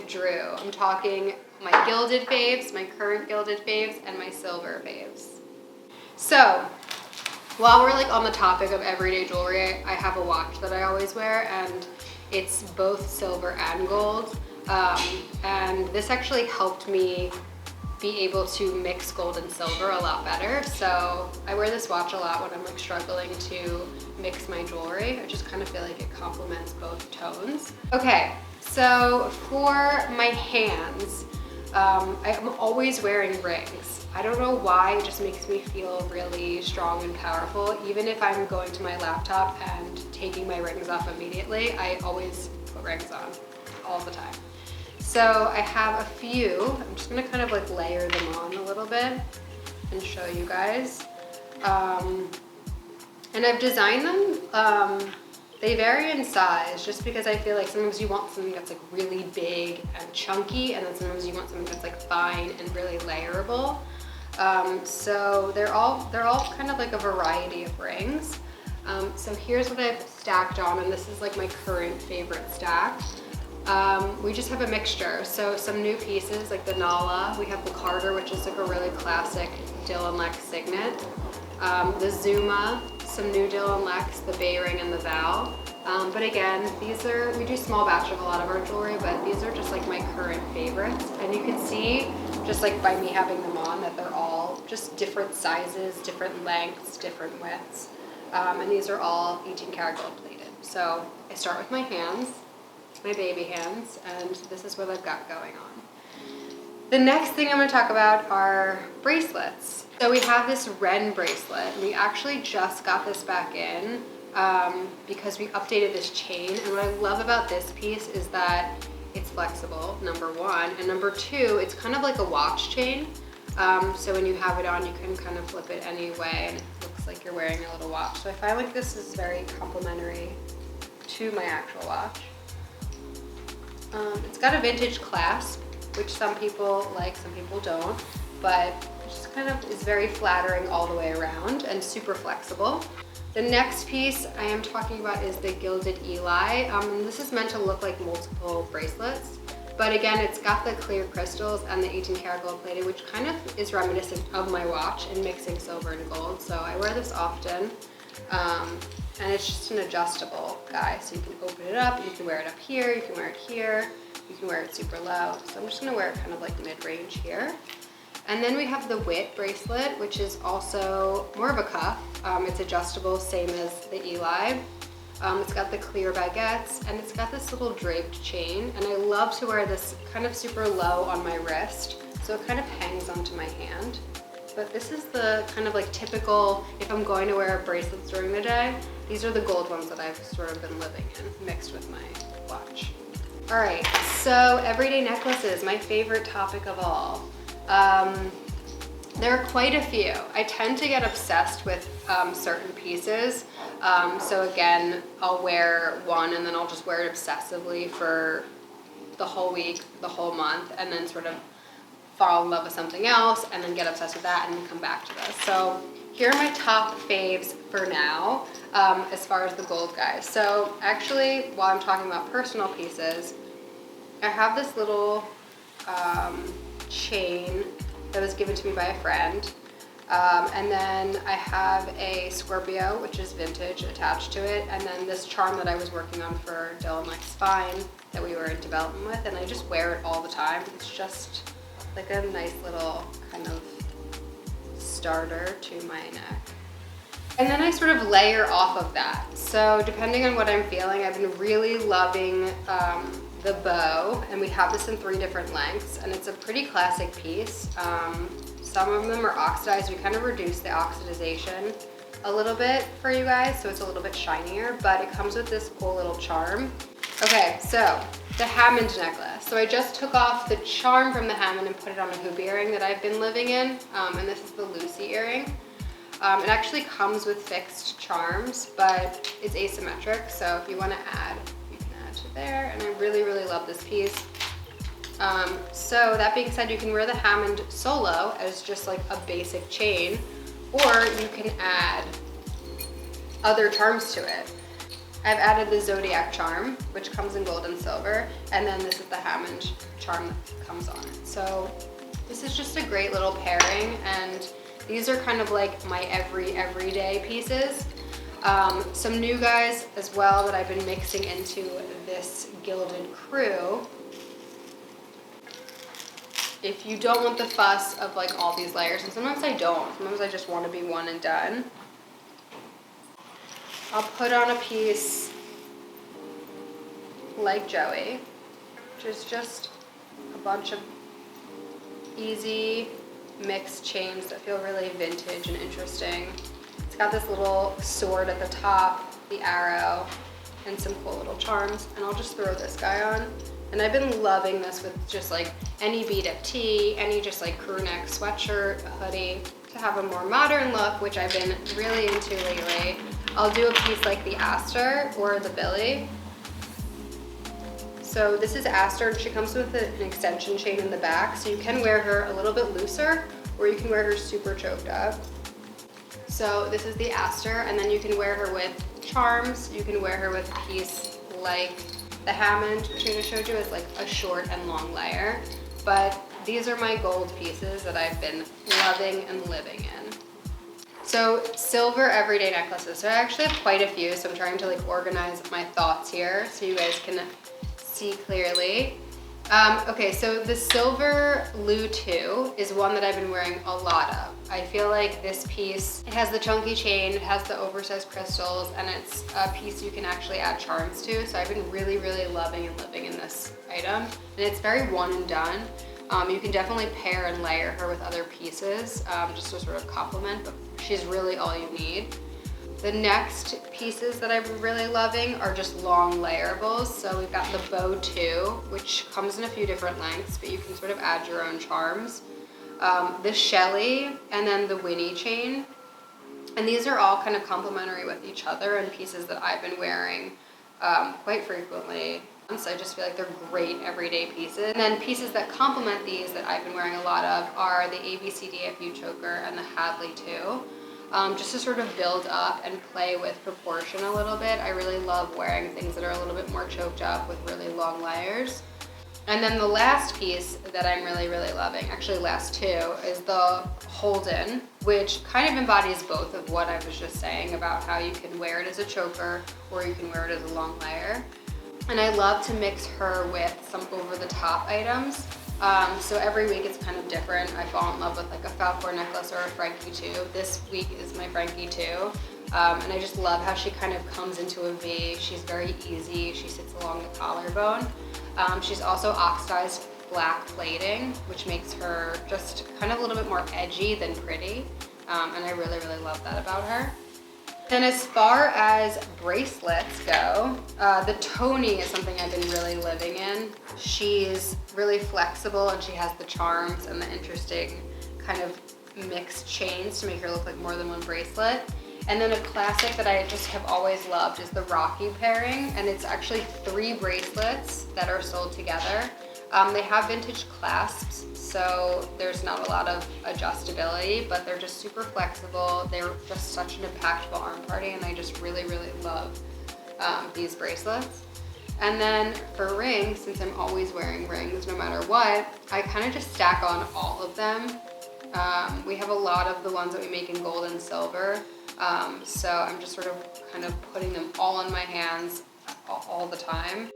Drew. I'm talking my gilded faves, my current gilded faves, and my silver faves. So, while we're like on the topic of everyday jewelry, I have a watch that I always wear, and it's both silver and gold. And this actually helped me be able to mix gold and silver a lot better. So I wear this watch a lot when I'm like struggling to mix my jewelry. I just kind of feel like it complements both tones. Okay, so for my hands, I'm always wearing rings. I don't know why, it just makes me feel really strong and powerful. Even if I'm going to my laptop and taking my rings off immediately, I always put rings on all the time. So I have a few. I'm just gonna kind of like layer them on a little bit and show you guys. And I've designed them, they vary in size just because I feel like sometimes you want something that's like really big and chunky, and then sometimes you want something that's like fine and really layerable. So they're all kind of like a variety of rings. So here's what I've stacked on, and this is like my current favorite stack. We just have a mixture. So some new pieces like the Nala, we have the Carter, which is like a really classic DYLANLEX signet. The Zuma, some new DYLANLEX, the Bay Ring and the Val. But again, we do small batch of a lot of our jewelry, but these are just like my current favorites. And you can see just like by me having them on that they're all just different sizes, different lengths, different widths. And these are all 18 karat gold plated. So I start with my hands, my baby hands, and this is what I've got going on. The next thing I'm going to talk about are bracelets. So we have this Ren bracelet. We actually just got this back in because we updated this chain, and what I love about this piece is that it's flexible, number one, and number two, it's kind of like a watch chain. So when you have it on, you can kind of flip it any way, and it looks like you're wearing a little watch. So I find like this is very complementary to my actual watch. It's got a vintage clasp, which some people like, some people don't, but it just kind of is very flattering all the way around and super flexible. The next piece I am talking about is the gilded Eli. This is meant to look like multiple bracelets, but again, it's got the clear crystals and the 18 karat gold plated, which kind of is reminiscent of my watch in mixing silver and gold. So I wear this often. And it's just an adjustable guy, so you can open it up, you can wear it up here, you can wear it here, you can wear it super low. So I'm just gonna wear it kind of like mid-range here. And then we have the Wit bracelet, which is also more of a cuff. It's adjustable, same as the Eli. It's got the clear baguettes, and it's got this little draped chain, and I love to wear this kind of super low on my wrist, so it kind of hangs onto my hand. But this is the kind of like typical, if I'm going to wear bracelets during the day, these are the gold ones that I've sort of been living in, mixed with my watch. All right, so everyday necklaces, my favorite topic of all. There are quite a few. I tend to get obsessed with certain pieces. So again, I'll wear one and then I'll just wear it obsessively for the whole week, the whole month, and then sort of fall in love with something else and then get obsessed with that and then come back to this. So here are my top faves for now, as far as the gold guys. So actually, while I'm talking about personal pieces, I have this little chain that was given to me by a friend. And then I have a Scorpio, which is vintage, attached to it. And then this charm that I was working on for DYLANLEX Spine that we were in development with, and I just wear it all the time. It's just like a nice little kind of starter to my neck. And then I sort of layer off of that. So depending on what I'm feeling, I've been really loving the bow, and we have this in 3 different lengths, and it's a pretty classic piece. Some of them are oxidized. We kind of reduce the oxidization a little bit for you guys, so it's a little bit shinier, but it comes with this cool little charm. Okay, so the Hammond necklace. So I just took off the charm from the Hammond and put it on a hoop earring that I've been living in, and this is the Lucy earring. It actually comes with fixed charms, but it's asymmetric, so if you want to add, you can add to there, and I really, really love this piece. So that being said, you can wear the Hammond solo as just like a basic chain, or you can add other charms to it. I've added the Zodiac charm, which comes in gold and silver, and then this is the Hammond charm that comes on it. So this is just a great little pairing, and these are kind of like my everyday pieces. Some new guys as well that I've been mixing into this gilded crew. If you don't want the fuss of like all these layers, and sometimes I don't, sometimes I just want to be one and done, I'll put on a piece like Joey, which is just a bunch of easy mixed chains that feel really vintage and interesting. It's got this little sword at the top, the arrow, and some cool little charms, and I'll just throw this guy on. And I've been loving this with just like any beat up tee, any just like crew neck sweatshirt, a hoodie, to have a more modern look, which I've been really into lately. I'll do a piece like the Aster or the Billy. So this is Aster, and she comes with an extension chain in the back, so you can wear her a little bit looser, or you can wear her super choked up. So this is the Aster, and then you can wear her with charms, you can wear her with a piece like the Hammond, which I just showed you, is like a short and long layer. But these are my gold pieces that I've been loving and living in. So silver everyday necklaces. So I actually have quite a few, so I'm trying to like organize my thoughts here so you guys can see clearly. Okay, so the silver Lu 2 is one that I've been wearing a lot of. I feel like this piece, it has the chunky chain, it has the oversized crystals, and it's a piece you can actually add charms to. So I've been really, really loving and living in this item. And it's very one and done. You can definitely pair and layer her with other pieces just to sort of complement, but she's really all you need. The next pieces that I'm really loving are just long layerables. So we've got the Bow 2, which comes in a few different lengths, but you can sort of add your own charms. The Shelly, and then the Winnie chain. And these are all kind of complementary with each other and pieces that I've been wearing quite frequently. So I just feel like they're great everyday pieces. And then pieces that complement these that I've been wearing a lot of are the ABCDFU choker and the Hadley 2. Just to sort of build up and play with proportion a little bit. I really love wearing things that are a little bit more choked up with really long layers. And then the last piece that I'm really, really loving, actually last two, is the Holden, which kind of embodies both of what I was just saying about how you can wear it as a choker or you can wear it as a long layer. And I love to mix her with some over-the-top items. So every week it's kind of different. I fall in love with like a Falcor necklace or a Frankie 2. This week is my Frankie 2. And I just love how she kind of comes into a V. She's very easy. She sits along the collarbone. She's also oxidized black plating, which makes her just kind of a little bit more edgy than pretty. And I really, really love that about her. And as far as bracelets go, the Tony is something I've been really living in. She's really flexible and she has the charms and the interesting kind of mixed chains to make her look like more than one bracelet. And then a classic that I just have always loved is the Rocky pairing, and it's actually 3 bracelets that are sold together. They have vintage clasps, so there's not a lot of adjustability, but they're just super flexible. They're just such an impactful arm party, and I just really, really love these bracelets. And then for rings, since I'm always wearing rings no matter what, I kind of just stack on all of them. We have a lot of the ones that we make in gold and silver, so I'm just sort of kind of putting them all on my hands all the time.